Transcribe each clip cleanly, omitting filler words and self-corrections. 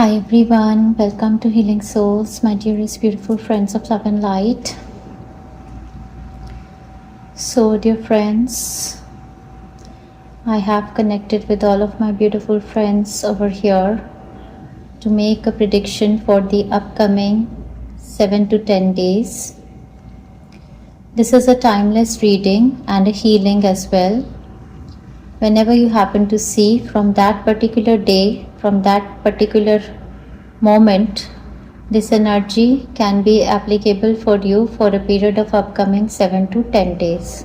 Hi everyone, welcome to Healing Souls, my dearest beautiful friends of love and light. So, dear friends, I have connected with all of my beautiful friends over here to make a prediction for the upcoming 7 to 10 days. This is a timeless reading and a healing as well. Whenever you happen to see from that particular day, from that particular moment, this energy can be applicable for you for a period of upcoming 7 to 10 days.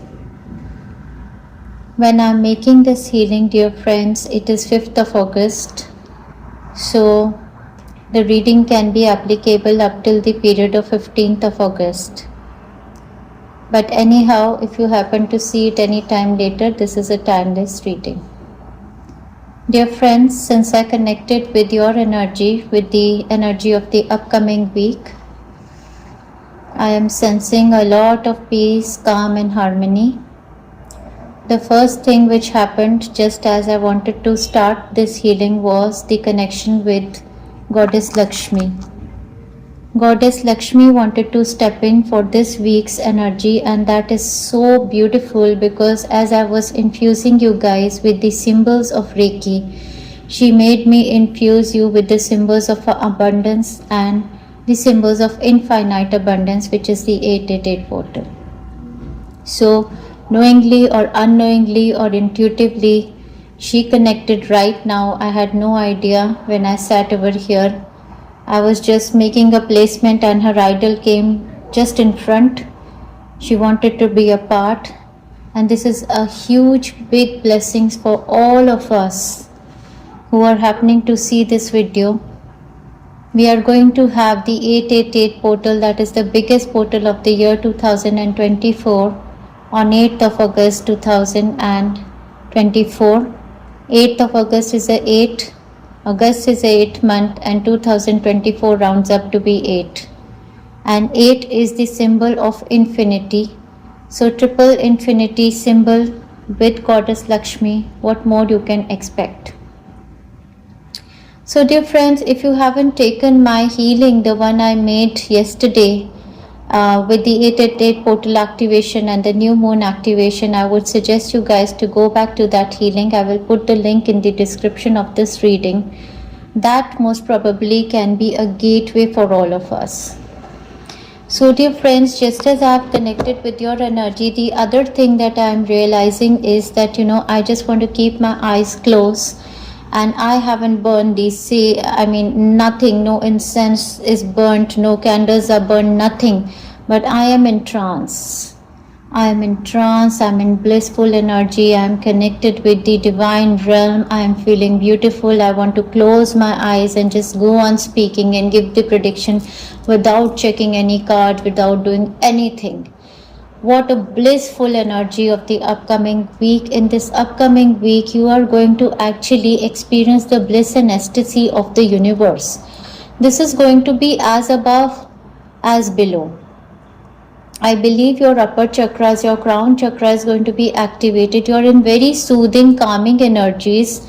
When I'm making this healing, dear friends, it is 5th of August. So the reading can be applicable up till the period of 15th of August. But anyhow, if you happen to see it any time later, this is a timeless reading. Dear friends, since I connected with your energy, with the energy of the upcoming week, I am sensing a lot of peace, calm and harmony. The first thing which happened just as I wanted to start this healing was the connection with Goddess Lakshmi. Goddess Lakshmi wanted to step in for this week's energy, and that is so beautiful because as I was infusing you guys with the symbols of Reiki, she made me infuse you with the symbols of abundance and the symbols of infinite abundance, which is the 888 portal. So knowingly or unknowingly or intuitively, she connected right now. I had no idea when I sat over here. I was just making a placement and her idol came just in front. She wanted to be a part, and this is a huge big blessings for all of us who are happening to see this video. We are going to have the 888 portal, that is the biggest portal of the year 2024 on 8th of August 2024. 8th of August is a 8. August is a 8th month and 2024 rounds up to be 8. And 8 is the symbol of infinity. So triple infinity symbol with Goddess Lakshmi. What more you can expect? So dear friends, if you haven't taken my healing, the one I made yesterday with the 888 portal activation and the new moon activation, I would suggest you guys to go back to that healing. I will put the link in the description of this reading. That most probably can be a gateway for all of us. So dear friends, just as I have connected with your energy, the other thing that I am realizing is that, I just want to keep my eyes closed. And I haven't burned these, nothing, no incense is burnt, no candles are burned, nothing. But I am in trance. I am in trance, I am in blissful energy, I am connected with the divine realm, I am feeling beautiful. I want to close my eyes and just go on speaking and give the prediction without checking any card, without doing anything. What a blissful energy of the upcoming week. In this upcoming week, you are going to actually experience the bliss and ecstasy of the universe. This is going to be as above as below. I believe your upper chakras, your crown chakra is going to be activated. You are in very soothing, calming energies.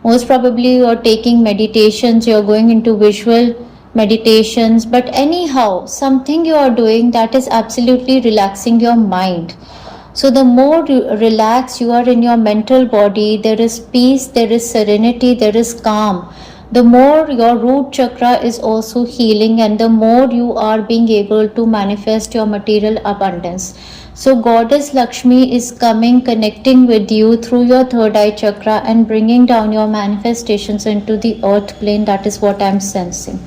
Most probably you are taking meditations, you are going into visual meditations, but anyhow, something you are doing that is absolutely relaxing your mind. So the more you relax you are in your mental body, there is peace, there is serenity, there is calm. The more your root chakra is also healing, and the more you are being able to manifest your material abundance. So Goddess Lakshmi is coming, connecting with you through your third eye chakra and bringing down your manifestations into the earth plane. That is what I am sensing.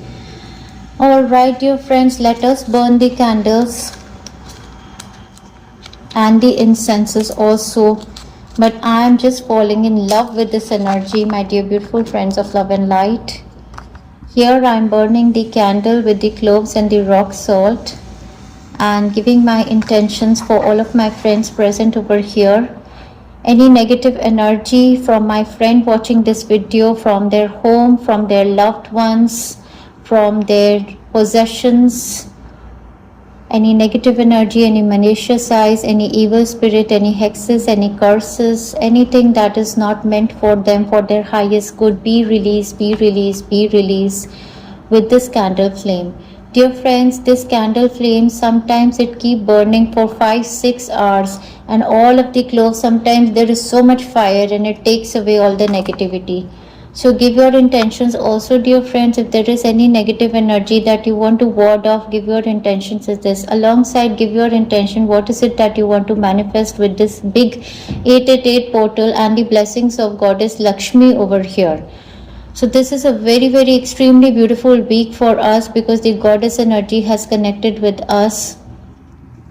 Alright dear friends, let us burn the candles and the incenses also. But I am just falling in love with this energy, my dear beautiful friends of love and light. Here I am burning the candle with the cloves and the rock salt and giving my intentions for all of my friends present over here. Any negative energy from my friend watching this video, from their home, from their loved ones, from their possessions, any negative energy, any malicious eyes, any evil spirit, any hexes, any curses, anything that is not meant for them, for their highest good, be released, be released, be released with this candle flame. Dear friends, this candle flame, sometimes it keep burning for 5-6 hours, and all of the cloves, sometimes there is so much fire and it takes away all the negativity. So give your intentions also, dear friends. If there is any negative energy that you want to ward off, give your intentions as this. Alongside, give your intention, what is it that you want to manifest with this big 888 portal and the blessings of Goddess Lakshmi over here. So this is a very, very extremely beautiful week for us, because the goddess energy has connected with us.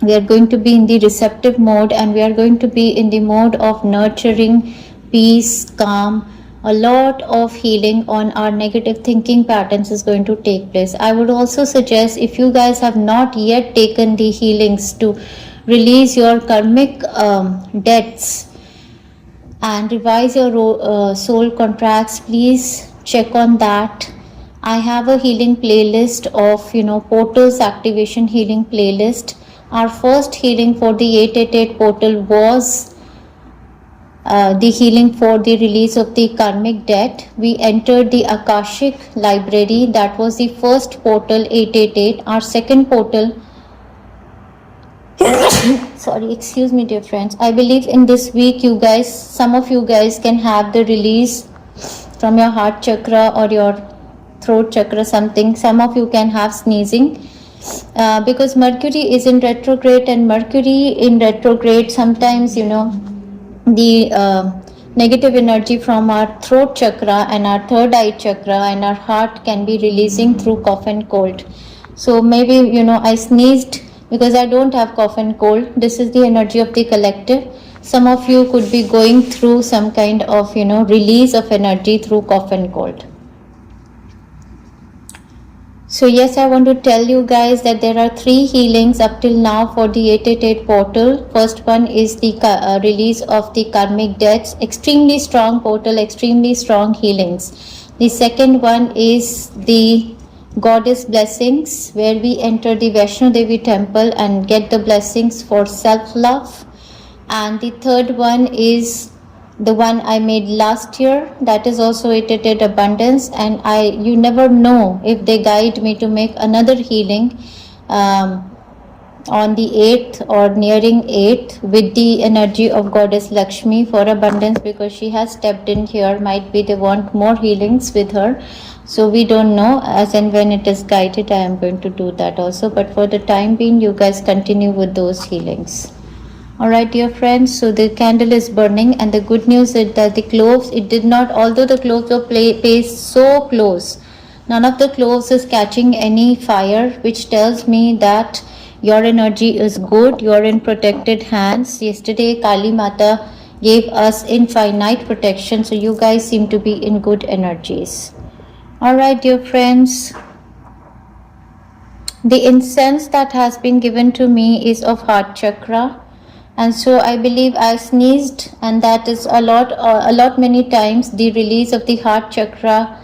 We are going to be in the receptive mode, and we are going to be in the mode of nurturing, peace, calm. A lot of healing on our negative thinking patterns is going to take place. I would also suggest, if you guys have not yet taken the healings to release your karmic debts and revise your soul contracts, please check on that. I have a healing playlist of portals activation healing playlist. Our first healing for the 888 portal was the healing for the release of the karmic debt. We entered the Akashic library. That was the first portal, 888. Our second portal sorry, excuse me, dear friends. I believe in this week, you guys, some of you guys can have the release from your heart chakra or your throat chakra, something. Some of you can have sneezing because Mercury is in retrograde, and Mercury in retrograde, sometimes the negative energy from our throat chakra and our third eye chakra and our heart can be releasing through cough and cold. So maybe I sneezed because I don't have cough and cold. This is the energy of the collective. Some of you could be going through some kind of release of energy through cough and cold. So yes, I want to tell you guys that there are 3 healings up till now for the 888 portal. First one is the release of the karmic debts. Extremely strong portal, extremely strong healings. The second one is the goddess blessings, where we enter the Vaishno Devi temple and get the blessings for self-love. And the third one is the one I made last year, that is also 888 abundance, and you never know if they guide me to make another healing on the 8th or nearing 8th with the energy of Goddess Lakshmi for abundance, because she has stepped in here. Might be they want more healings with her, so we don't know. As and when it is guided, I am going to do that also, but for the time being, you guys continue with those healings. Alright, dear friends, so the candle is burning, and the good news is that the cloves, it did not, although the cloves were placed so close, none of the cloves is catching any fire, which tells me that your energy is good, you're in protected hands. Yesterday, Kali Mata gave us infinite protection, so you guys seem to be in good energies. Alright, dear friends, the incense that has been given to me is of heart chakra. And so I believe I sneezed, and that is a lot many times the release of the heart chakra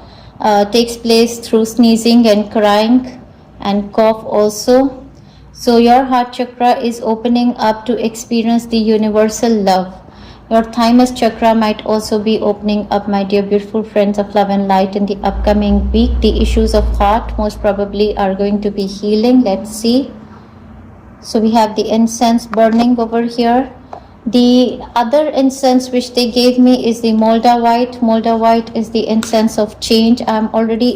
takes place through sneezing and crying and cough also. So your heart chakra is opening up to experience the universal love. Your thymus chakra might also be opening up, my dear beautiful friends of love and light, in the upcoming week. The issues of heart most probably are going to be healing. Let's see. So we have the incense burning over here. The other incense which they gave me is the Moldavite. Moldavite is the incense of change. I'm already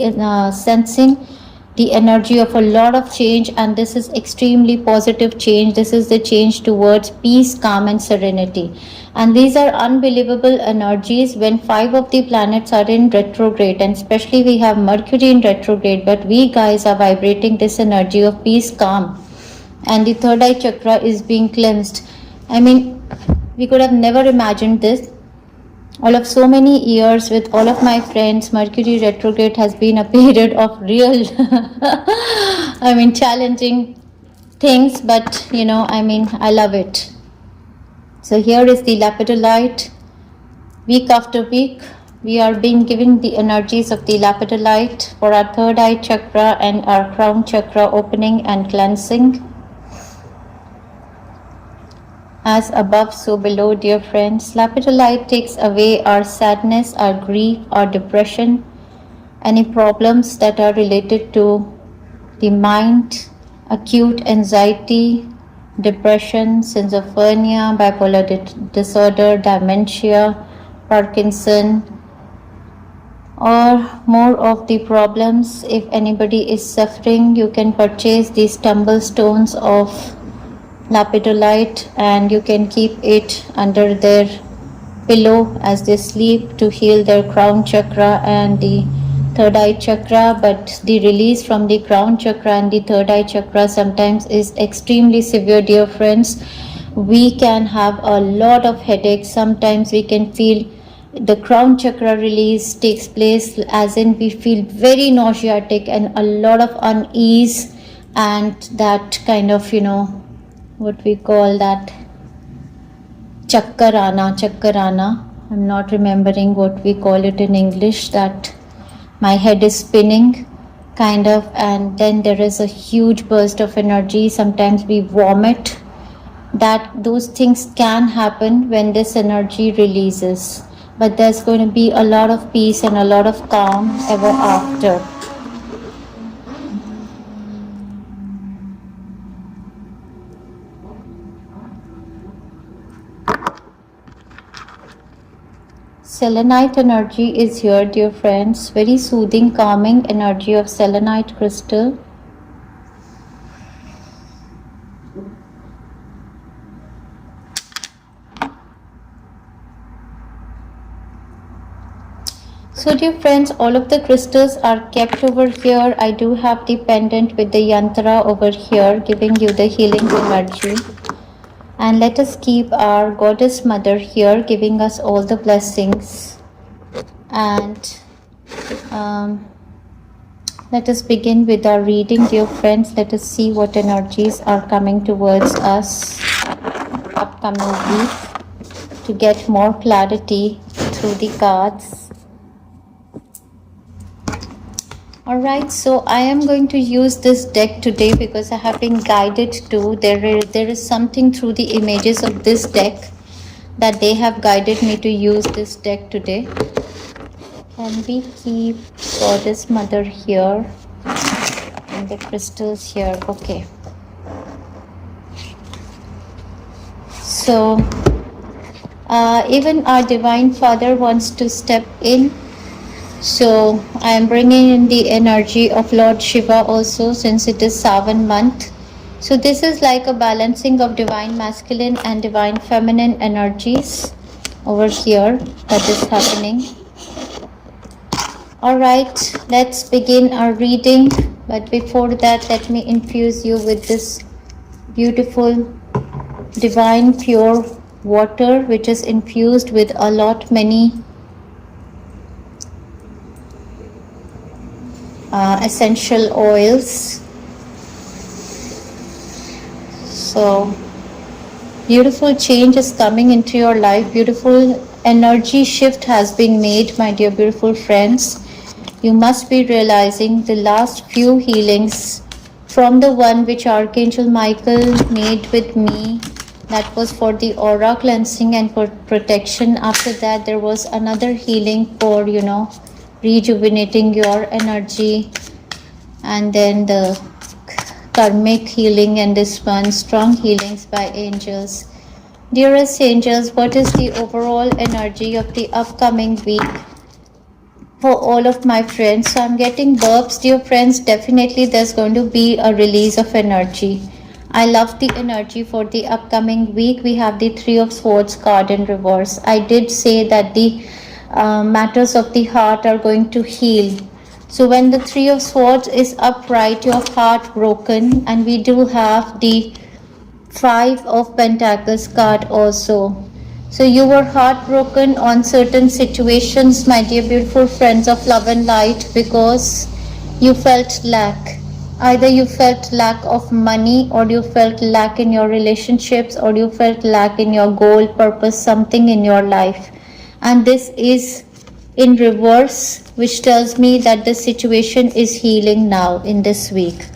sensing the energy of a lot of change, and this is extremely positive change. This is the change towards peace, calm and serenity. And these are unbelievable energies when 5 of the planets are in retrograde, and especially we have Mercury in retrograde, but we guys are vibrating this energy of peace, calm. And the third eye chakra is being cleansed. I mean, we could have never imagined this. All of so many years with all of my friends, Mercury retrograde has been a period of real, challenging things, but I love it. So here is the lapidolite. Week after week, we are being given the energies of the lapidolite for our third eye chakra and our crown chakra opening and cleansing. As above, so below, dear friends. Lapidolite takes away our sadness, our grief, our depression, any problems that are related to the mind, acute anxiety, depression, schizophrenia, bipolar disorder, dementia, Parkinson, or more of the problems. If anybody is suffering, you can purchase these tumble stones of lapidolite and you can keep it under their pillow as they sleep to heal their crown chakra and the third eye chakra. But the release from the crown chakra and the third eye chakra sometimes is extremely severe, dear friends. We can have a lot of headaches. Sometimes we can feel the crown chakra release takes place, as in we feel very nauseatic and a lot of unease, and that kind of, what we call that chakkarana. I'm not remembering what we call it in English, that my head is spinning kind of, and then there is a huge burst of energy. Sometimes we vomit. That those things can happen when this energy releases, but there's going to be a lot of peace and a lot of calm ever after. Selenite energy is here, dear friends. Very soothing, calming energy of selenite crystal. So dear friends, all of the crystals are kept over here. I do have the pendant with the yantra over here, giving you the healing energy. And let us keep our goddess mother here, giving us all the blessings. And let us begin with our reading, dear friends. Let us see what energies are coming towards us upcoming week to get more clarity through the cards. Alright, so I am going to use this deck today because I have been guided to. There is something through the images of this deck that they have guided me to use this deck today. Can we keep Goddess Mother here and the crystals here? Okay. So, even our Divine Father wants to step in. So I am bringing in the energy of Lord Shiva also, since it is Savan month. So this is like a balancing of divine masculine and divine feminine energies over here that is happening. Alright, let's begin our reading. But before that, let me infuse you with this beautiful divine pure water, which is infused with a lot many essential oils. So beautiful change is coming into your life. Beautiful energy shift has been made, my dear beautiful friends. You must be realizing the last few healings from the one which Archangel Michael made with me, that was for the aura cleansing and for protection. After that, there was another healing for, rejuvenating your energy, and then the karmic healing, and this one strong healings by angels. Dearest angels, what is the overall energy of the upcoming week for all of my friends? So I'm getting burps, dear friends. Definitely there's going to be a release of energy. I love the energy for the upcoming week. We have the Three of Swords card in reverse. I did say that the matters of the heart are going to heal. So when the Three of Swords is upright, your heart broken, and we do have the Five of Pentacles card also. So you were heartbroken on certain situations, my dear beautiful friends of love and light, because you felt lack. Either you felt lack of money, or you felt lack in your relationships, or you felt lack in your goal, purpose, something in your life. And this is in reverse, which tells me that the situation is healing now in this week.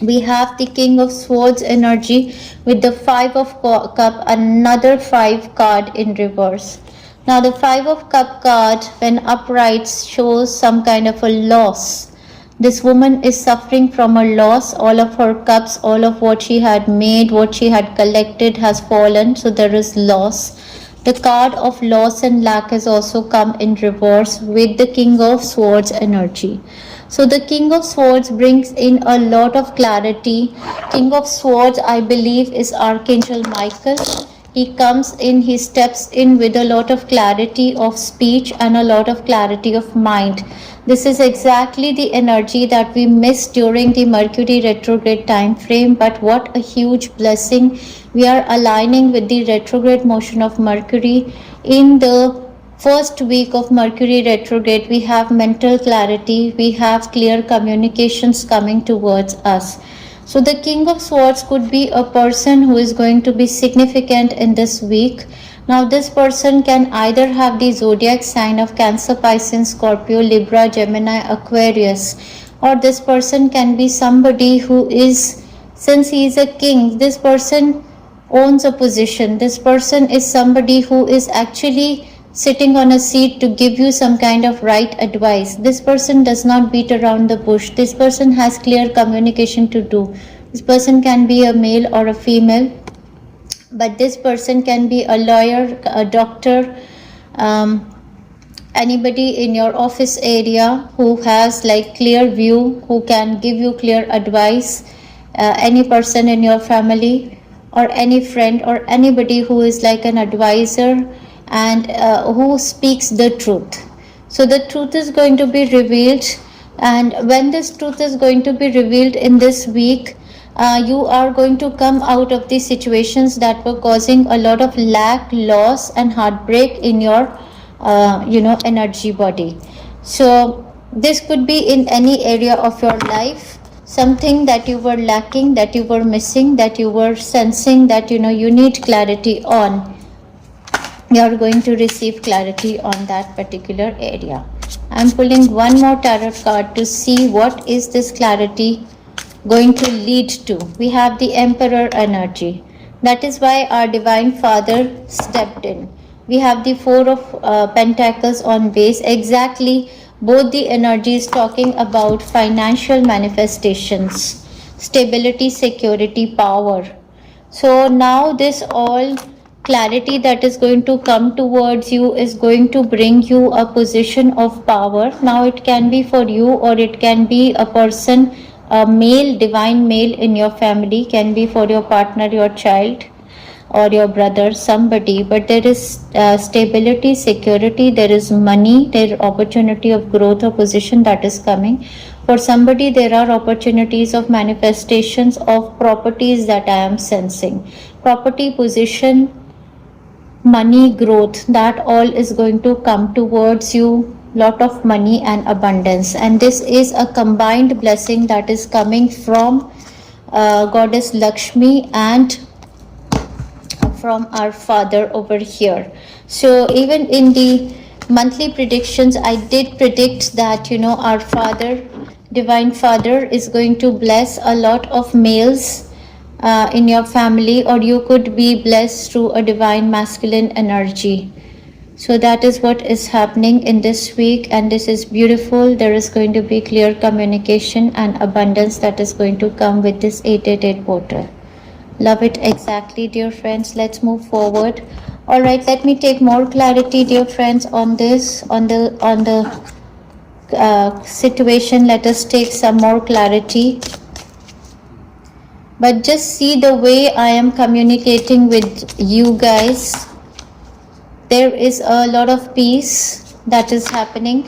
We have the King of Swords energy with the Five of Cup, another 5 card in reverse. Now the Five of Cup card, when upright, shows some kind of a loss. This woman is suffering from a loss. All of her cups, all of what she had made, what she had collected has fallen. So there is loss. The card of loss and lack has also come in reverse with the King of Swords energy. So the King of Swords brings in a lot of clarity. King of Swords, I believe, is Archangel Michael. He comes in, he steps in with a lot of clarity of speech and a lot of clarity of mind. This is exactly the energy that we missed during the Mercury retrograde time frame, but what a huge blessing. We are aligning with the retrograde motion of Mercury. In the first week of Mercury retrograde, we have mental clarity, we have clear communications coming towards us. So the King of Swords could be a person who is going to be significant in this week. Now this person can either have the zodiac sign of Cancer, Pisces, Scorpio, Libra, Gemini, Aquarius, or this person can be somebody who is, since he is a king, this person owns a position. This person is somebody who is actually sitting on a seat to give you some kind of right advice. This person does not beat around the bush. This person has clear communication to do. This person can be a male or a female, but this person can be a lawyer, a doctor, anybody in your office area who has like clear view, who can give you clear advice, any person in your family or any friend or anybody who is like an advisor and who speaks the truth. So the truth is going to be revealed, and when this truth is going to be revealed in this week, you are going to come out of the situations that were causing a lot of lack, loss and heartbreak in your energy body. So this could be in any area of your life, something that you were lacking, that you were missing, that you were sensing that you need clarity on. You are going to receive clarity on that particular area. I'm pulling one more tarot card to see what is this clarity going to lead to. We have the Emperor energy. That is why our Divine Father stepped in. We have the Four of Pentacles on base. Exactly, both the energies talking about financial manifestations, stability, security, power. So now this all clarity that is going to come towards you is going to bring you a position of power. Now it can be for you or it can be a person, a male, divine male in your family, can be for your partner, your child or your brother, somebody, but there is stability, security, there is money, there is opportunity of growth or position that is coming. For somebody, there are opportunities of manifestations of properties that I am sensing. Property, position, money, growth, that all is going to come towards you. Lot of money and abundance, and this is a combined blessing that is coming from Goddess Lakshmi and from our Father over here. So even in the monthly predictions, I did predict that our Father, Divine Father, is going to bless a lot of males in your family, or you could be blessed through a divine masculine energy. So that is what is happening in this week, and this is beautiful. There is going to be clear communication and abundance that is going to come with this 888 portal. Love it exactly, dear friends. Let's move forward. All right, let me take more clarity, dear friends, on this, on the situation. Let us take some more clarity. But just see the way I am communicating with you guys. There is a lot of peace that is happening.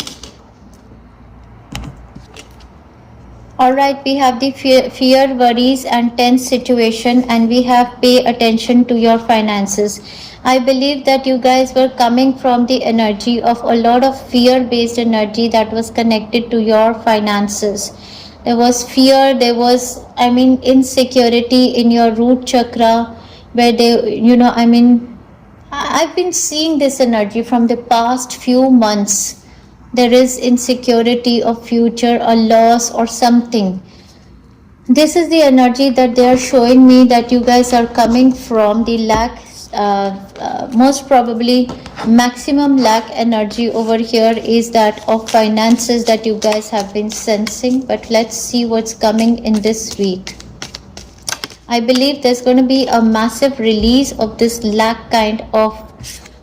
Alright, we have the fear, worries and tense situation, and we have pay attention to your finances. I believe that you guys were coming from the energy of a lot of fear-based energy that was connected to your finances. There was fear, there was, insecurity in your root chakra, where I've been seeing this energy from the past few months. There is insecurity of future, a loss or something. This is the energy that they are showing me, that you guys are coming from the lack, most probably maximum lack energy over here is that of finances that you guys have been sensing. But let's see what's coming in this week. I believe there's going to be a massive release of this lack kind of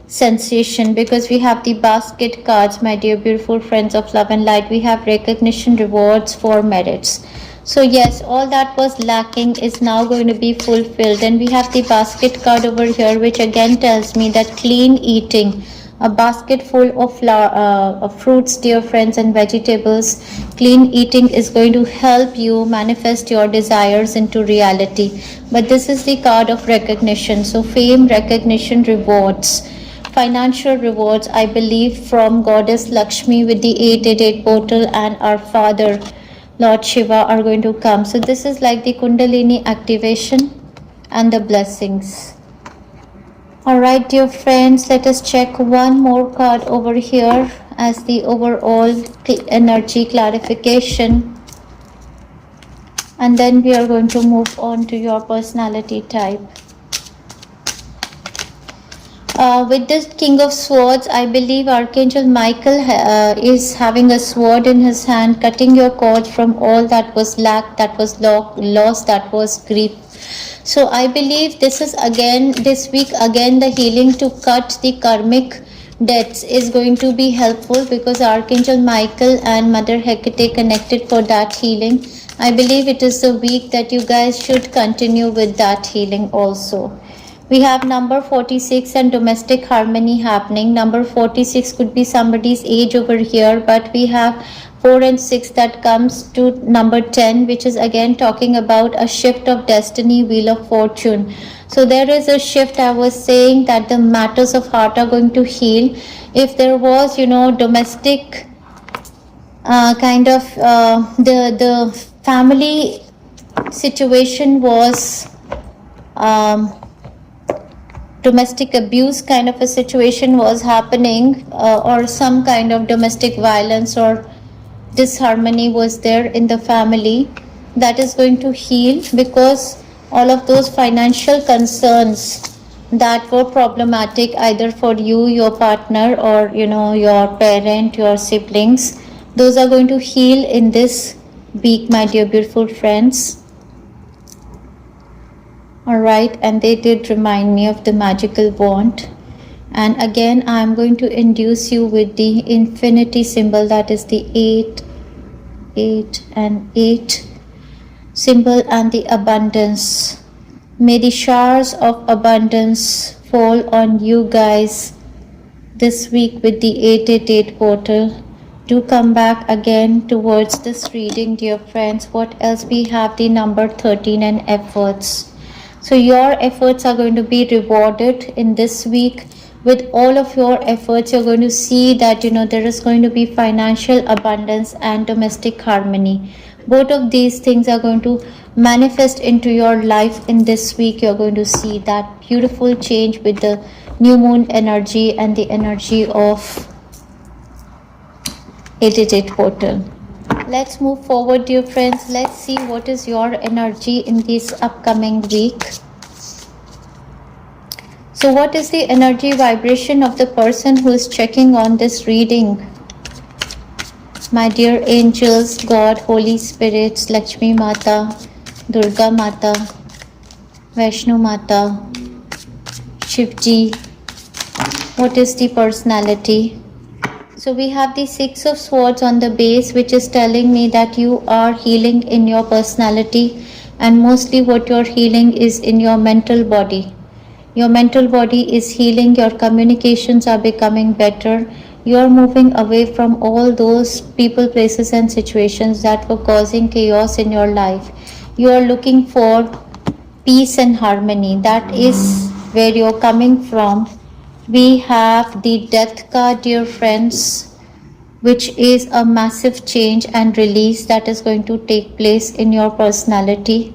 sensation, because we have the basket cards, my dear beautiful friends of love and light. We have recognition, rewards for merits. So yes, all that was lacking is now going to be fulfilled. And we have the basket card over here, which again tells me that clean eating, a basket full of fruits, dear friends, and vegetables. Clean eating is going to help you manifest your desires into reality. But this is the card of recognition. So fame, recognition, rewards, financial rewards, I believe, from Goddess Lakshmi with the 888 portal, and our Father Lord Shiva are going to come. So this is like the Kundalini activation and the blessings. Alright, dear friends, let us check one more card over here as the overall energy clarification. And then we are going to move on to your personality type. With this King of Swords, I believe Archangel Michael is having a sword in his hand, cutting your cords from all that was lack, that was loss, that was grief. So I believe this is again, this week again, the healing to cut the karmic debts is going to be helpful, because Archangel Michael and Mother Hecate connected for that healing. I believe it is the week that you guys should continue with that healing also. We have number 46 and domestic harmony happening. Number 46 could be somebody's age over here, but we have 4 and 6 that comes to number 10, which is again talking about a shift of destiny, wheel of fortune. So there is a shift. I was saying that the matters of heart are going to heal. If there was, domestic kind of the family situation was domestic abuse kind of a situation was happening, or some kind of domestic violence or disharmony was there in the family, that is going to heal, because all of those financial concerns that were problematic either for you, your partner, or your parent, your siblings, those are going to heal in this week, my dear beautiful friends. Alright, and they did remind me of the magical wand. And again, I am going to induce you with the infinity symbol, that is the 8, 8 and 8 symbol, and the abundance. May the showers of abundance fall on you guys this week with the 888 portal. Do come back again towards this reading, dear friends. What else? We have the number 13 and efforts. So your efforts are going to be rewarded in this week. With all of your efforts, you're going to see that there is going to be financial abundance and domestic harmony. Both of these things are going to manifest into your life in this week. You're going to see that beautiful change with the new moon energy and the energy of 888 portal. Let's move forward, dear friends. Let's see what is your energy in this upcoming week. So what is the energy vibration of the person who is checking on this reading? My dear angels, God, Holy Spirits, Lakshmi Mata, Durga Mata, Vaishnu Mata, Shivji, what is the personality? So we have the 6 of Swords on the base, which is telling me that you are healing in your personality, and mostly what you're healing is in your mental body. Your mental body is healing, your communications are becoming better, you're moving away from all those people, places and situations that were causing chaos in your life. You are looking for peace and harmony. That is where you're coming from. We have the Death card, dear friends, which is a massive change and release that is going to take place in your personality.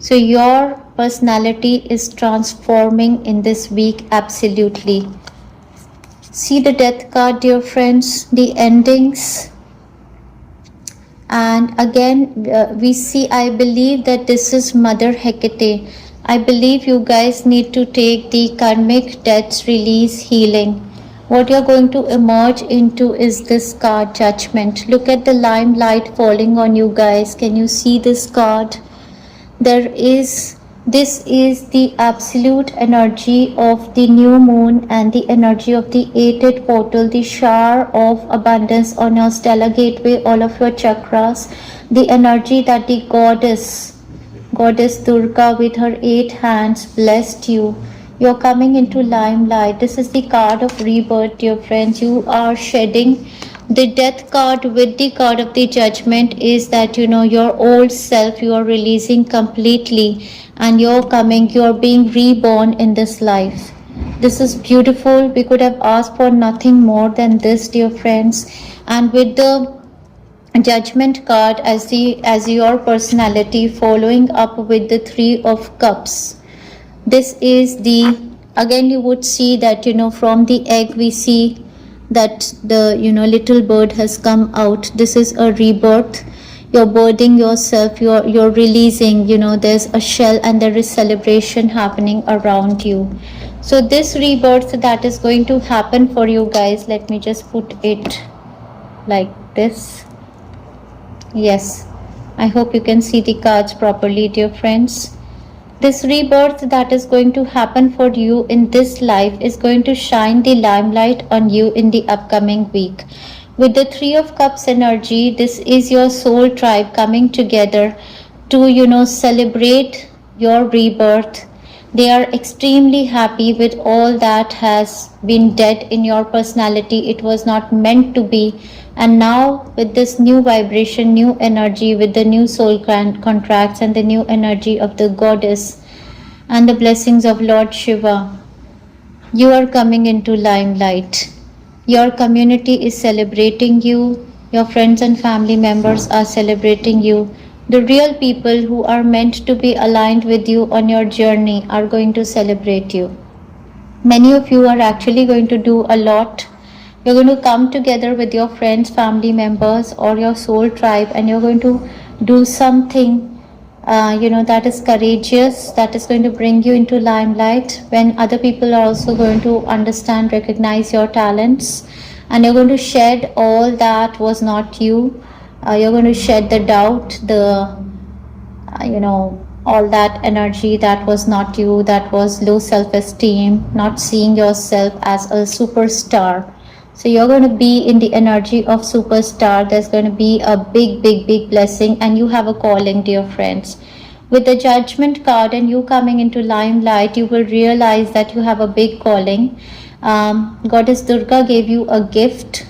So your personality is transforming in this week, absolutely. See the Death card, dear friends, the endings. And again, we see, I believe that this is Mother Hecate. I believe you guys need to take the karmic debts release healing. What you're going to emerge into is this card, Judgment. Look at the limelight falling on you guys. Can you see this card? This is the absolute energy of the new moon and the energy of the 8th portal, the shower of abundance on your stellar gateway, all of your chakras, the energy that the goddess Durga with her 8 hands blessed you. You're coming into limelight. This is the card of rebirth, dear friends. You are shedding the death card with the card of the judgment is that your old self you are releasing completely, and you're being reborn in this life. This is beautiful. We could have asked for nothing more than this, dear friends. And with the judgment card as your personality, following up with the 3 of cups, this is the, again you would see that from the egg we see that the little bird has come out. This is a rebirth. You're birthing yourself, you're releasing, there's a shell and there is celebration happening around you. So this rebirth that is going to happen for you guys, let me just put it like this. Yes, I hope you can see the cards properly, dear friends. This rebirth that is going to happen for you in this life is going to shine the limelight on you in the upcoming week. With the 3 of Cups energy, this is your soul tribe coming together to, celebrate your rebirth. They are extremely happy with all that has been dead in your personality. It was not meant to be. And now with this new vibration, new energy, with the new soul contracts and the new energy of the goddess and the blessings of Lord Shiva, you are coming into limelight. Your community is celebrating you. Your friends and family members are celebrating you. The real people who are meant to be aligned with you on your journey are going to celebrate you. Many of you are actually going to do a lot. You're going to come together with your friends, family members, or your soul tribe, and you're going to do something that is courageous, that is going to bring you into limelight, when other people are also going to understand, recognize your talents, and you're going to shed all that was not you. You're going to shed the doubt, all that energy that was not you, that was low self-esteem, not seeing yourself as a superstar. So you're going to be in the energy of superstar. There's going to be a big, big, big blessing, and you have a calling, dear friends. With the judgment card and you coming into limelight, you will realize that you have a big calling. Goddess Durga gave you a gift.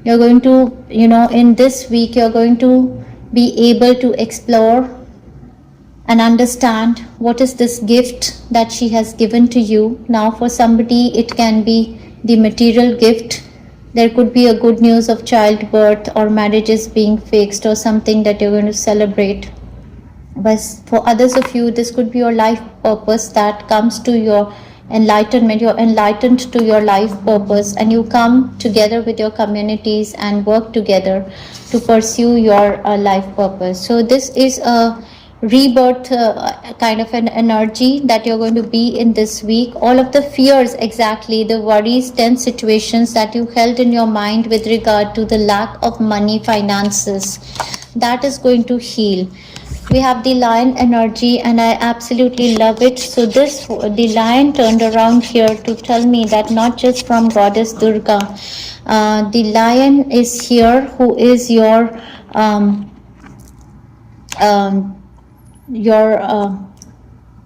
You're going to, in this week, you're going to be able to explore and understand what is this gift that she has given to you. Now for somebody, it can be the material gift. There could be a good news of childbirth or marriages being fixed or something that you're going to celebrate. But for others of you, this could be your life purpose that comes to your enlightenment. You're enlightened to your life purpose, and you come together with your communities and work together to pursue your life purpose. So this is a rebirth kind of an energy that you're going to be in this week. All of the fears, exactly, the worries, tense situations that you held in your mind with regard to the lack of money, finances, that is going to heal. We have the lion energy, and I absolutely love it. So the lion turned around here to tell me that not just from Goddess Durga, the lion is here, who is your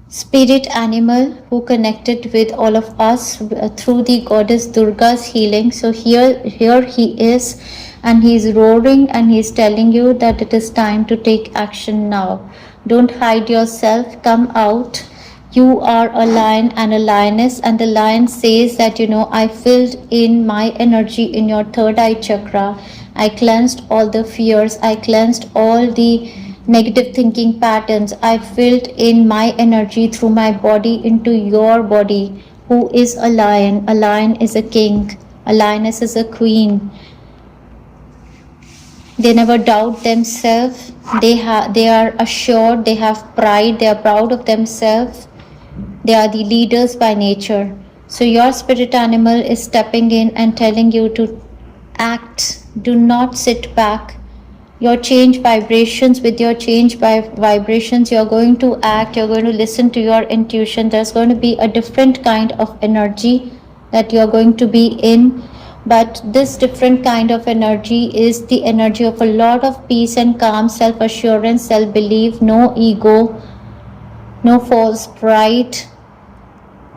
spirit animal who connected with all of us through the Goddess Durga's healing. So here he is, and he's roaring, and he's telling you that it is time to take action now. Don't hide yourself, come out. You are a lion and a lioness, and the lion says that I filled in my energy in your third eye chakra. I cleansed all the fears, I cleansed all the negative thinking patterns. I filled in my energy through my body into your body, who is a lion. A lion is a king, a lioness is a queen. They never doubt themselves. They are assured, they have pride, they are proud of themselves. They are the leaders by nature. So your spirit animal is stepping in and telling you to act. Do not sit back. Your change vibrations, with your change by vibrations, you're going to act, you're going to listen to your intuition. There's going to be a different kind of energy that you're going to be in. But this different kind of energy is the energy of a lot of peace and calm, self-assurance, self-belief, no ego, no false pride,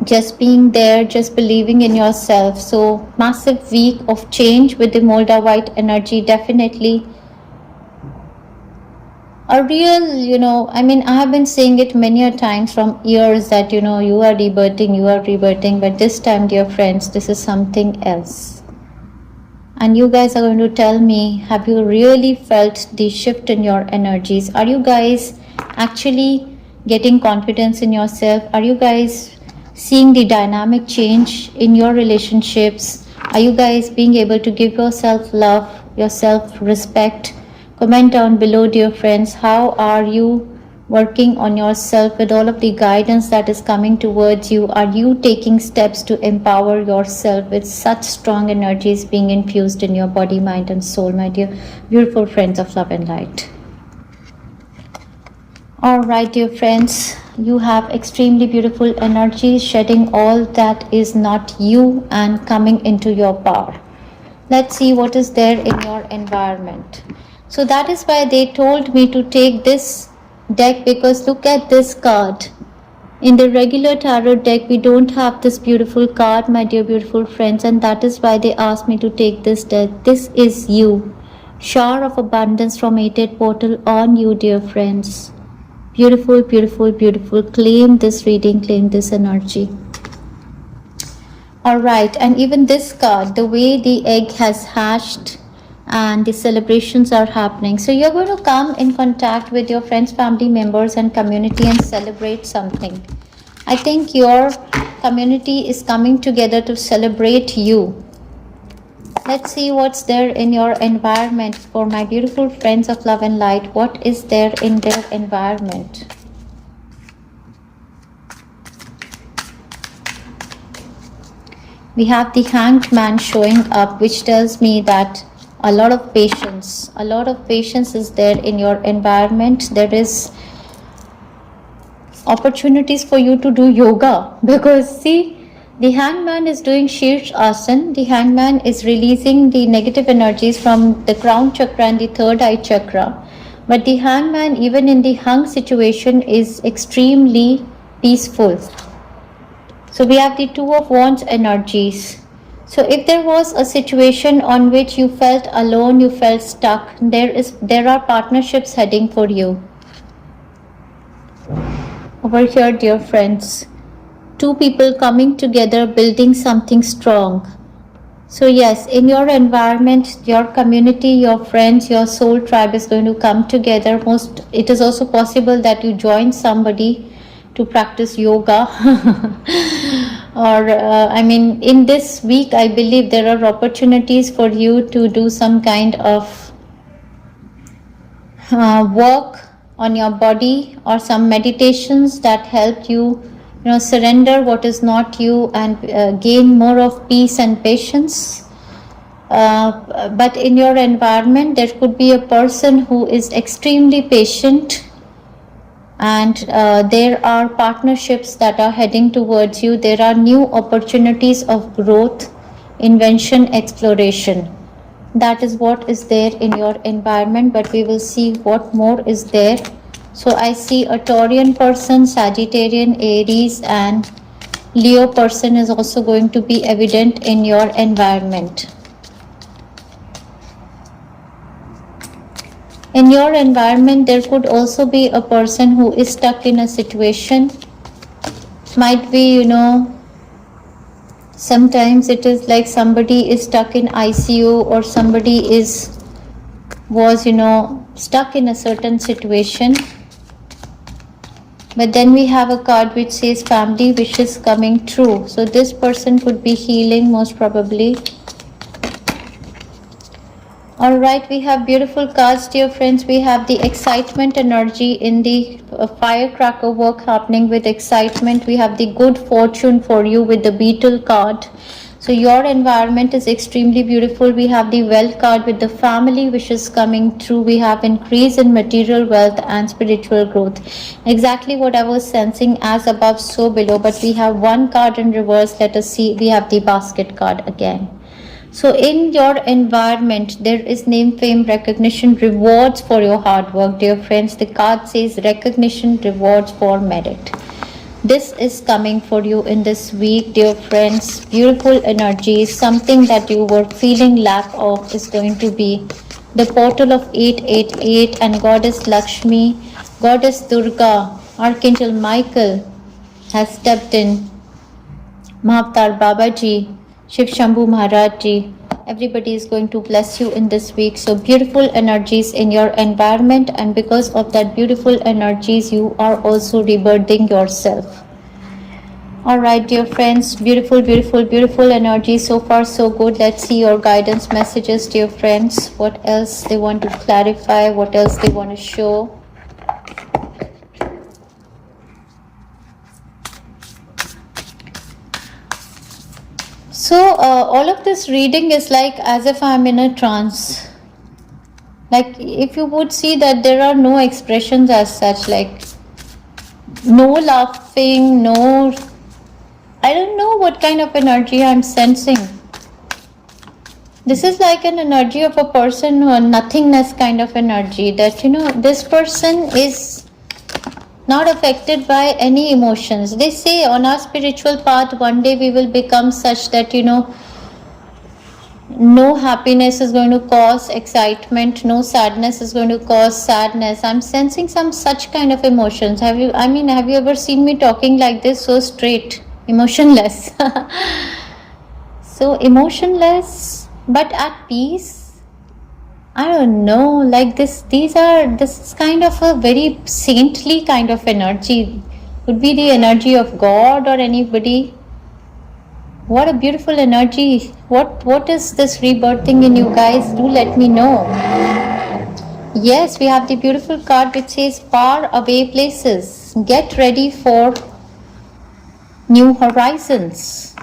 just being there, just believing in yourself. So massive week of change with the Moldavite energy, definitely a real, I have been saying it many a times from years that, you are rebirthing, but this time, dear friends, this is something else. And you guys are going to tell me, have you really felt the shift in your energies? Are you guys actually getting confidence in yourself? Are you guys seeing the dynamic change in your relationships? Are you guys being able to give yourself love, yourself respect? Comment down below, dear friends. How are you working on yourself with all of the guidance that is coming towards you? Are you taking steps to empower yourself with such strong energies being infused in your body, mind and soul, my dear beautiful friends of love and light? All right, dear friends, you have extremely beautiful energies shedding all that is not you and coming into your power. Let's see what is there in your environment. So that is why they told me to take this deck, because look at this card. In the regular tarot deck, we don't have this beautiful card, my dear beautiful friends, and that is why they asked me to take this deck. This is you. Shower of abundance from 8-8 portal on you, dear friends. Beautiful, beautiful, beautiful. Claim this reading, claim this energy. All right, and even this card, the way the egg has hatched and the celebrations are happening. So you're going to come in contact with your friends, family members and community and celebrate something. I think your community is coming together to celebrate you. Let's see what's there in your environment for my beautiful friends of love and light. What is there in their environment? We have the Hanged Man showing up, which tells me that a lot of patience is there in your environment. There is opportunities for you to do yoga, because see, the Hangman is doing Shirshasana. The Hangman is releasing the negative energies from the crown chakra and the third eye chakra. But the Hangman, even in the hung situation, is extremely peaceful. So we have the Two of Wands energies. So if there was a situation on which you felt alone, you felt stuck, there are partnerships heading for you. Over here, dear friends, two people coming together, building something strong. So yes, in your environment, your community, your friends, your soul tribe is going to come together. It is also possible that you join somebody to practice yoga. Or in this week, I believe there are opportunities for you to do some kind of work on your body, or some meditations that help you, surrender what is not you and gain more of peace and patience. But in your environment, there could be a person who is extremely patient, and there are partnerships that are heading towards you. There are new opportunities of growth, invention, exploration. That is what is there in your environment, but we will see what more is there. So I see a Taurian person, Sagittarian, Aries and Leo person is also going to be evident in your environment. In your environment, there could also be a person who is stuck in a situation. Might be, sometimes it is like somebody is stuck in ICU, or somebody was stuck in a certain situation. But then we have a card which says family wishes coming true. So this person could be healing most probably. All right, we have beautiful cards, dear friends. We have the excitement energy in the firecracker work happening with excitement. We have the good fortune for you with the beetle card. So your environment is extremely beautiful. We have the wealth card with the family wishes coming true. We have increase in material wealth and spiritual growth. Exactly what I was sensing, as above so below. But we have one card in reverse. Let us see. We have the basket card again. So in your environment, there is name, fame, recognition, rewards for your hard work, dear friends. The card says recognition, rewards for merit. This is coming for you in this week, dear friends. Beautiful energy, something that you were feeling lack of is going to be the portal of 888 and Goddess Lakshmi, Goddess Durga, Archangel Michael has stepped in. Mahavatar Babaji, Shiv Shambhu Maharaj Ji, everybody is going to bless you in this week. So beautiful energies in your environment, and because of that beautiful energies, you are also rebirthing yourself. All right, dear friends, beautiful, beautiful, beautiful energy. So far, so good. Let's see your guidance messages, dear friends. What else they want to clarify? What else they want to show? So all of this reading is like as if I'm in a trance. Like if you would see that there are no expressions as such, like no laughing, no, I don't know what kind of energy I'm sensing. This is like an energy of a person or nothingness kind of energy, that this person is not affected by any emotions. They say on our spiritual path one day we will become such that no happiness is going to cause excitement, no sadness is going to cause sadness. I'm sensing some such kind of emotions. Have you ever seen me talking like this, so straight, emotionless? So emotionless but at peace. I don't know, like this is kind of a very saintly kind of energy. Could be the energy of God or anybody. What a beautiful energy. What is this rebirthing in you guys? Do let me know. Yes, we have the beautiful card which says far away places. Get ready for new horizons.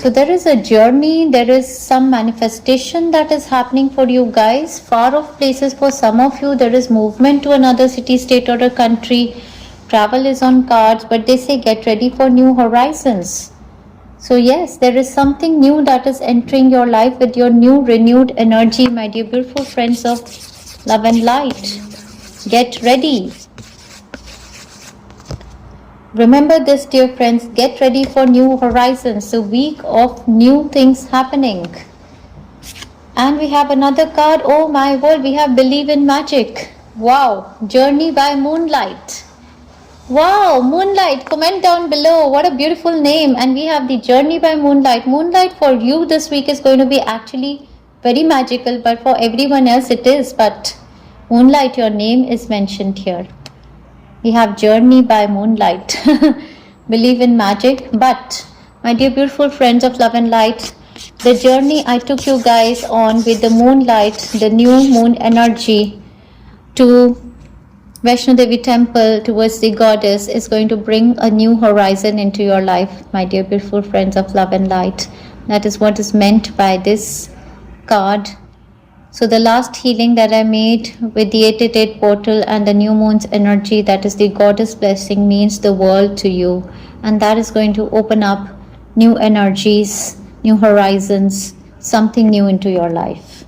So there is a journey, there is some manifestation that is happening for you guys. Far off places for some of you, there is movement to another city, state or a country. Travel is on cards, but they say get ready for new horizons. So yes, there is something new that is entering your life with your new renewed energy, my dear beautiful friends of love and light. Get ready. Remember this, dear friends, get ready for new horizons, a week of new things happening. And we have another card, oh my word, we have believe in magic. Wow, journey by moonlight. Wow, moonlight, comment down below, what a beautiful name. And we have the journey by moonlight. Moonlight for you this week is going to be actually very magical, but for everyone else it is. But moonlight, your name is mentioned here. We have journey by moonlight. Believe in magic. But my dear beautiful friends of love and light, the journey I took you guys on with the moonlight, the new moon energy to Vaishno Devi temple towards the goddess is going to bring a new horizon into your life, my dear beautiful friends of love and light. That is what is meant by this card. So the last healing that I made with the 888 portal and the new moon's energy, that is the goddess blessing, means the world to you. And that is going to open up new energies, new horizons, something new into your life.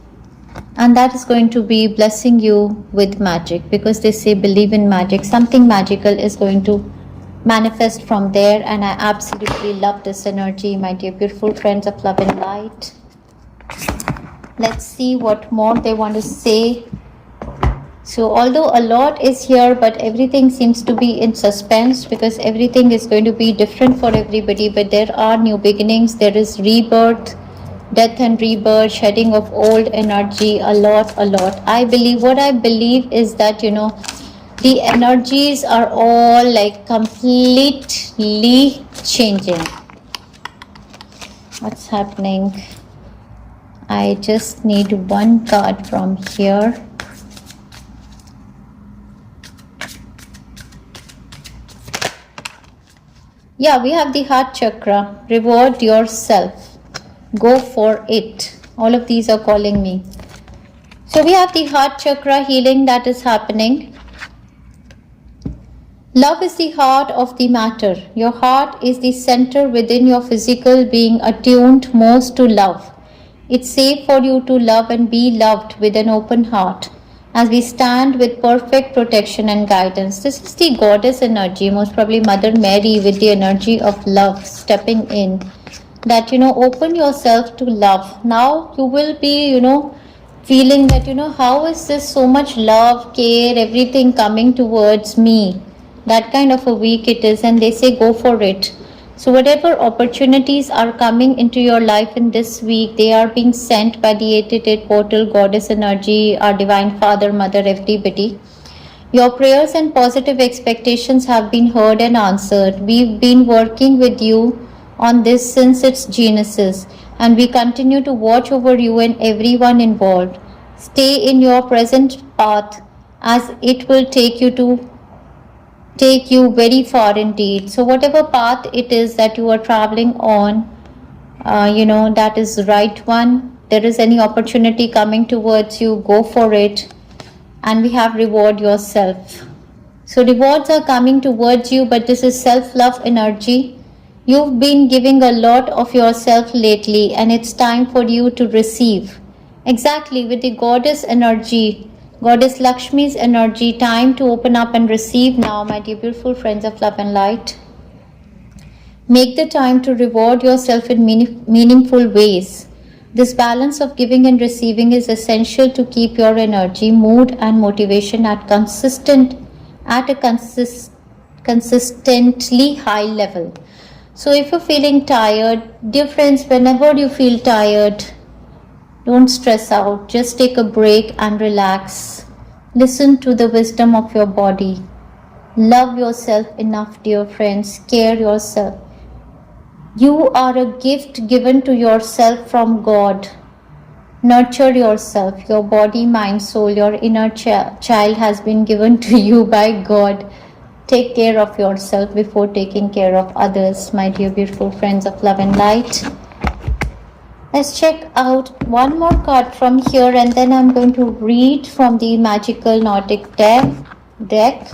And that is going to be blessing you with magic, because they say believe in magic. Something magical is going to manifest from there. And I absolutely love this energy, my dear beautiful friends of love and light. Let's see what more they want to say. So although a lot is here, but everything seems to be in suspense, because everything is going to be different for everybody. But there are new beginnings, there is rebirth, death and rebirth, shedding of old energy, a lot. I believe, what I believe is that, the energies are all like completely changing. What's happening? I just need one card from here. Yeah, we have the heart chakra. Reward yourself. Go for it. All of these are calling me. So we have the heart chakra healing that is happening. Love is the heart of the matter. Your heart is the center within your physical being, attuned most to love. It's safe for you to love and be loved with an open heart as we stand with perfect protection and guidance. This is the goddess energy, most probably Mother Mary with the energy of love stepping in. That, open yourself to love. Now you will be, feeling that, how is this so much love, care, everything coming towards me? That kind of a week it is, and they say go for it. So whatever opportunities are coming into your life in this week, they are being sent by the 888 portal, goddess energy, our divine father, mother, everybody. Your prayers and positive expectations have been heard and answered. We've been working with you on this since its genesis, and we continue to watch over you and everyone involved. Stay in your present path, as it will take you very far indeed. So whatever path it is that you are traveling on, that is the right one. There is any opportunity coming towards you, go for it. And we have reward yourself. So rewards are coming towards you, but this is self-love energy. You've been giving a lot of yourself lately, and it's time for you to receive. Exactly, with the goddess energy, Goddess Lakshmi's energy, time to open up and receive now, my dear beautiful friends of love and light. Make the time to reward yourself in meaningful ways. This balance of giving and receiving is essential to keep your energy, mood and motivation at a consistently high level. So if you're feeling tired, dear friends, whenever you feel tired, don't stress out. Just take a break and relax. Listen to the wisdom of your body. Love yourself enough, dear friends. Care yourself. You are a gift given to yourself from God. Nurture yourself. Your body, mind, soul, your inner child has been given to you by God. Take care of yourself before taking care of others, my dear beautiful friends of love and light. Let's check out one more card from here, and then I'm going to read from the Magical Nordic deck.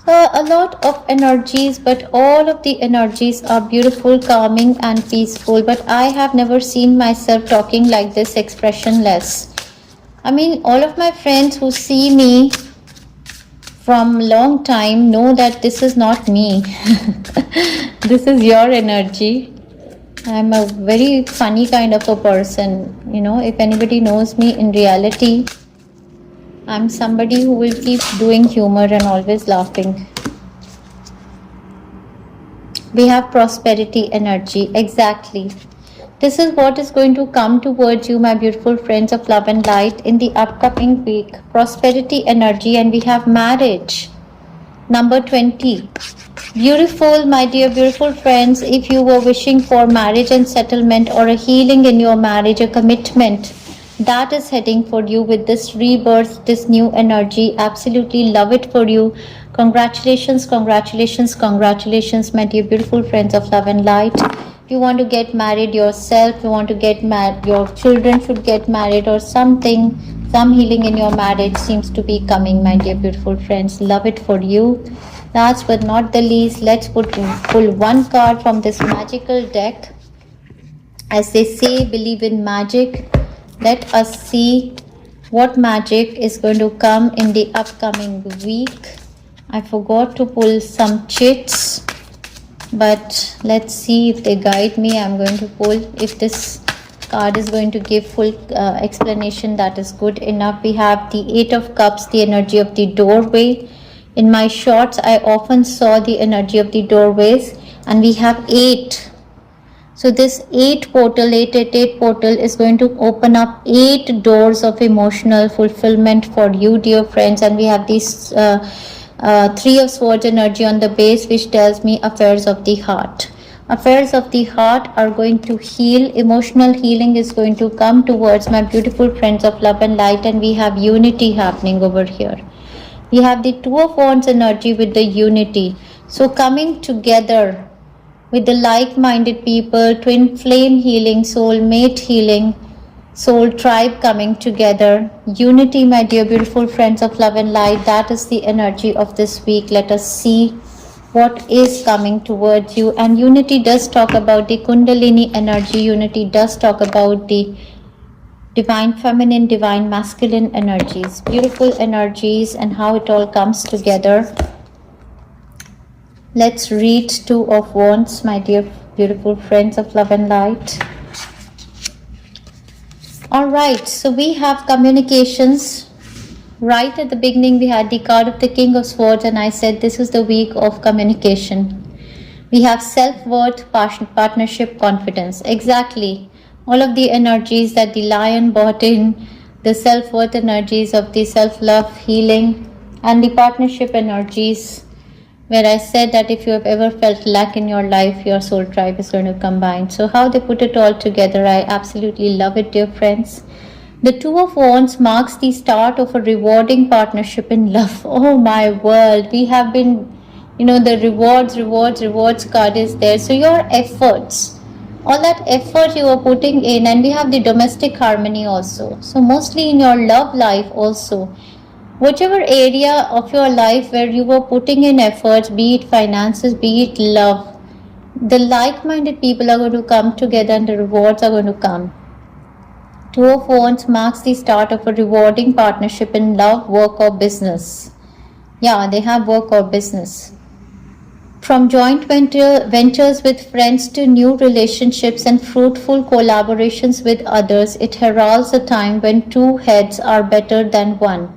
So a lot of energies, but all of the energies are beautiful, calming and peaceful. But I have never seen myself talking like this, expressionless. I mean, all of my friends who see me from long time know that this is not me. This is your energy. I'm a very funny kind of a person. If anybody knows me in reality, I'm somebody who will keep doing humor and always laughing. We have prosperity energy. Exactly. This is what is going to come towards you, my beautiful friends of love and light, in the upcoming week. Prosperity energy, and we have marriage. Number 20. Beautiful, my dear beautiful friends, if you were wishing for marriage and settlement, or a healing in your marriage, a commitment that is heading for you with this rebirth, this new energy, absolutely love it for you. Congratulations, congratulations, congratulations, my dear beautiful friends of love and light. If you want to get married yourself, you want to get married, your children should get married or something, some healing in your marriage seems to be coming, my dear beautiful friends. Love it for you. Last but not the least, let's pull one card from this magical deck. As they say, believe in magic. Let us see what magic is going to come in the upcoming week. I forgot to pull some chits, but let's see if they guide me. I'm going to pull. If this card is going to give full explanation, that is good enough. We have the 8 of Cups, the energy of the doorway. In my shorts, I often saw the energy of the doorways, and we have 8. So this 8 portal, 888 portal is going to open up 8 doors of emotional fulfillment for you, dear friends. And we have this 3 of Swords energy on the base, which tells me affairs of the heart. Affairs of the heart are going to heal. Emotional healing is going to come towards my beautiful friends of love and light, and we have unity happening over here. We have the Two of Wands energy with the unity. So coming together with the like-minded people, twin flame healing, soulmate healing, soul tribe coming together. Unity, my dear beautiful friends of love and light, that is the energy of this week. Let us see what is coming towards you. And unity does talk about the Kundalini energy. Unity does talk about the divine feminine, divine masculine energies, beautiful energies, and how it all comes together. Let's read Two of Wands, my dear beautiful friends of love and light. All right, so we have communications. Right at the beginning, we had the card of the King of Swords, and I said this is the week of communication. We have self-worth, partnership, confidence. Exactly. All of the energies that the lion brought in, the self-worth energies of the self-love, healing, and the partnership energies, where I said that if you have ever felt lack in your life, your soul tribe is going to combine. So how they put it all together, I absolutely love it, dear friends. The Two of Wands marks the start of a rewarding partnership in love. Oh my world, we have been, the rewards card is there. So your efforts, all that effort you are putting in, and we have the domestic harmony also. So mostly in your love life also, whichever area of your life where you were putting in efforts, be it finances, be it love, the like-minded people are going to come together and the rewards are going to come. Two of Wands marks the start of a rewarding partnership in love, work or business. Yeah, they have work or business. From joint ventures with friends to new relationships and fruitful collaborations with others, it heralds a time when two heads are better than one,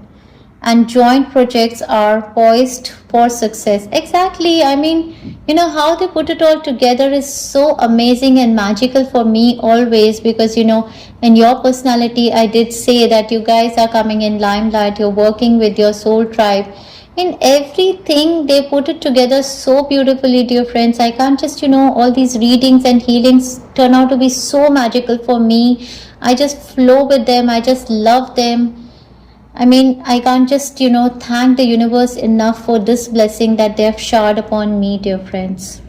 and joint projects are poised for success. Exactly. I mean, how they put it all together is so amazing and magical for me always, because in your personality, I did say that you guys are coming in limelight, you're working with your soul tribe. In everything, they put it together so beautifully, dear friends. I can't just, all these readings and healings turn out to be so magical for me. I just flow with them. I just love them. I mean, I can't just, thank the universe enough for this blessing that they have showered upon me, dear friends.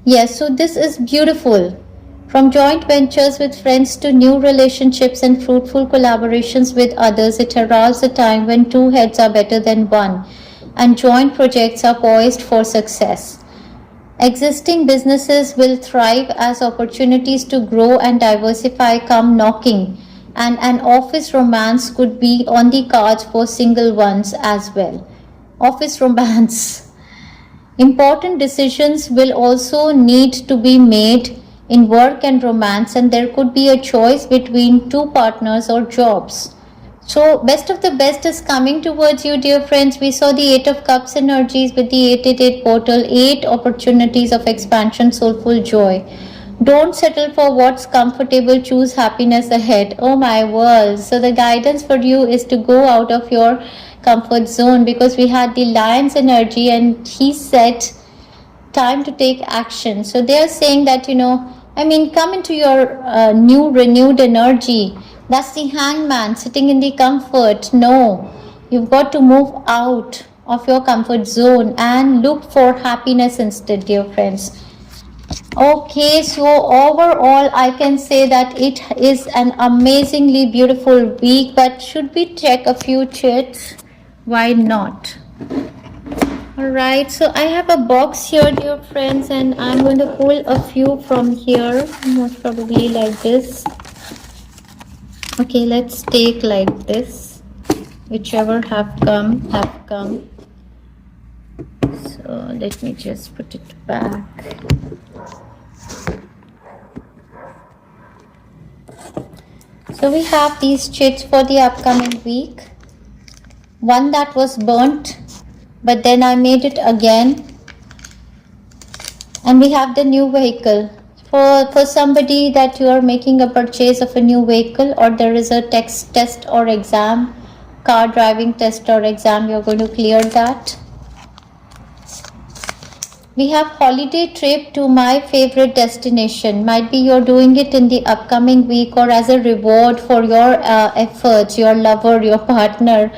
Yes, so this is beautiful. From joint ventures with friends to new relationships and fruitful collaborations with others, it heralds a time when two heads are better than one, and joint projects are poised for success. Existing businesses will thrive as opportunities to grow and diversify come knocking, and an office romance could be on the cards for single ones as well. Office romance. Important decisions will also need to be made in work and romance, and there could be a choice between two partners or jobs. So best of the best is coming towards you, dear friends. We saw the 8 of Cups energies with the 888 portal, 8 opportunities of expansion, soulful joy. Don't settle for what's comfortable, choose happiness ahead. Oh my world. So the guidance for you is to go out of your comfort zone, because we had the lion's energy and he said time to take action. So they are saying that, come into your new renewed energy. That's the hangman sitting in the comfort. No, you've got to move out of your comfort zone and look for happiness instead, dear friends. Okay, so overall I can say that it is an amazingly beautiful week, but should we check a few chits? Why not? Alright, so I have a box here, dear friends, and I'm going to pull a few from here, most probably like this. Okay, let's take like this. Whichever have come, have come. So let me just put it back. So we have these chits for the upcoming week. One that was burnt, but then I made it again. And we have the new vehicle. For somebody that you are making a purchase of a new vehicle, or there is a test or exam, car driving test or exam, you're going to clear that. We have holiday trip to my favorite destination. Might be you're doing it in the upcoming week or as a reward for your efforts, your lover, your partner.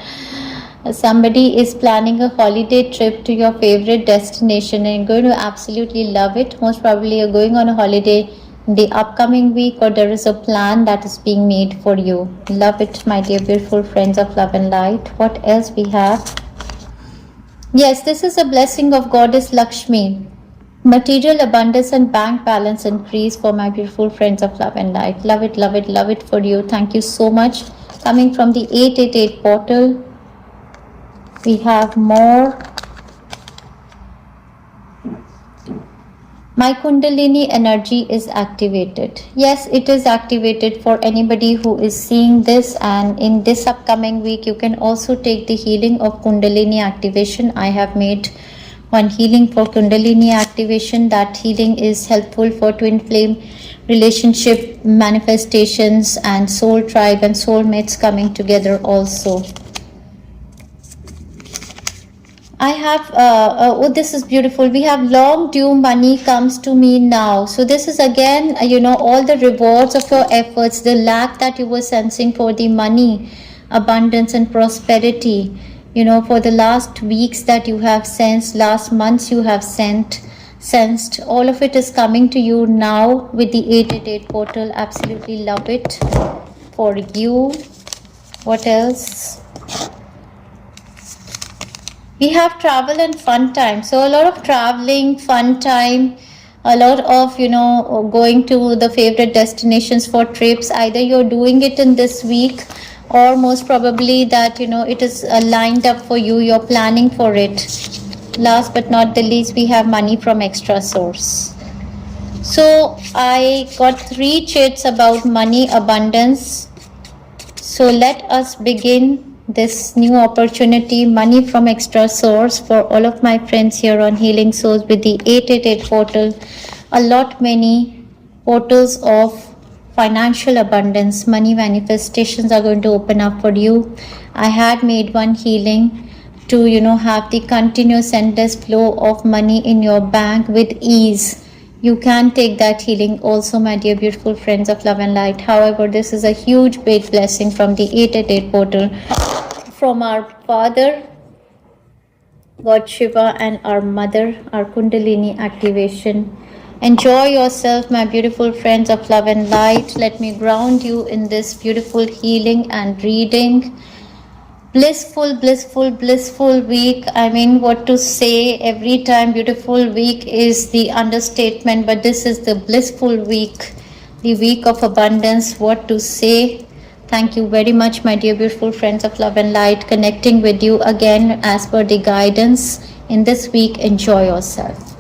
Somebody is planning a holiday trip to your favorite destination and you're going to absolutely love it. Most probably you're going on a holiday in the upcoming week or there is a plan that is being made for you. Love it, my dear beautiful friends of love and light. What else we have? Yes, this is a blessing of Goddess Lakshmi. Material abundance and bank balance increase for my beautiful friends of love and light. Love it, love it, love it for you. Thank you so much. Coming from the 888 portal, we have more. My Kundalini energy is activated. Yes, it is activated for anybody who is seeing this, and in this upcoming week you can also take the healing of Kundalini activation. I have made one healing for Kundalini activation. That healing is helpful for twin flame relationship manifestations and soul tribe and soulmates coming together also. I have, oh, this is beautiful. We have long due money comes to me now. So this is again, all the rewards of your efforts, the lack that you were sensing for the money, abundance and prosperity, for the last weeks that you have sensed, last months you have sensed, all of it is coming to you now with the 888 portal. Absolutely love it for you. What else? We have travel and fun time. So a lot of traveling, fun time, a lot of, going to the favorite destinations for trips. Either you're doing it in this week or most probably that, it is lined up for you. You're planning for it. Last but not the least, we have money from extra source. So I got 3 chits about money abundance. So let us begin this new opportunity, money from extra source, for all of my friends here on Healing Souls with the 888 portal. Many portals of financial abundance, money manifestations are going to open up for you. I had made one healing to, have the continuous endless flow of money in your bank with ease. You can take that healing also, my dear beautiful friends of love and light. However, this is a huge big blessing from the 888 portal, from our Father, God Shiva, and our Mother, our Kundalini activation. Enjoy yourself, my beautiful friends of love and light. Let me ground you in this beautiful healing and reading. Blissful, blissful, blissful week. I mean, what to say? Every time beautiful week is the understatement, but this is the blissful week, the week of abundance. What to say? Thank you very much, my dear beautiful friends of love and light. Connecting with you again as per the guidance in this week. Enjoy yourself.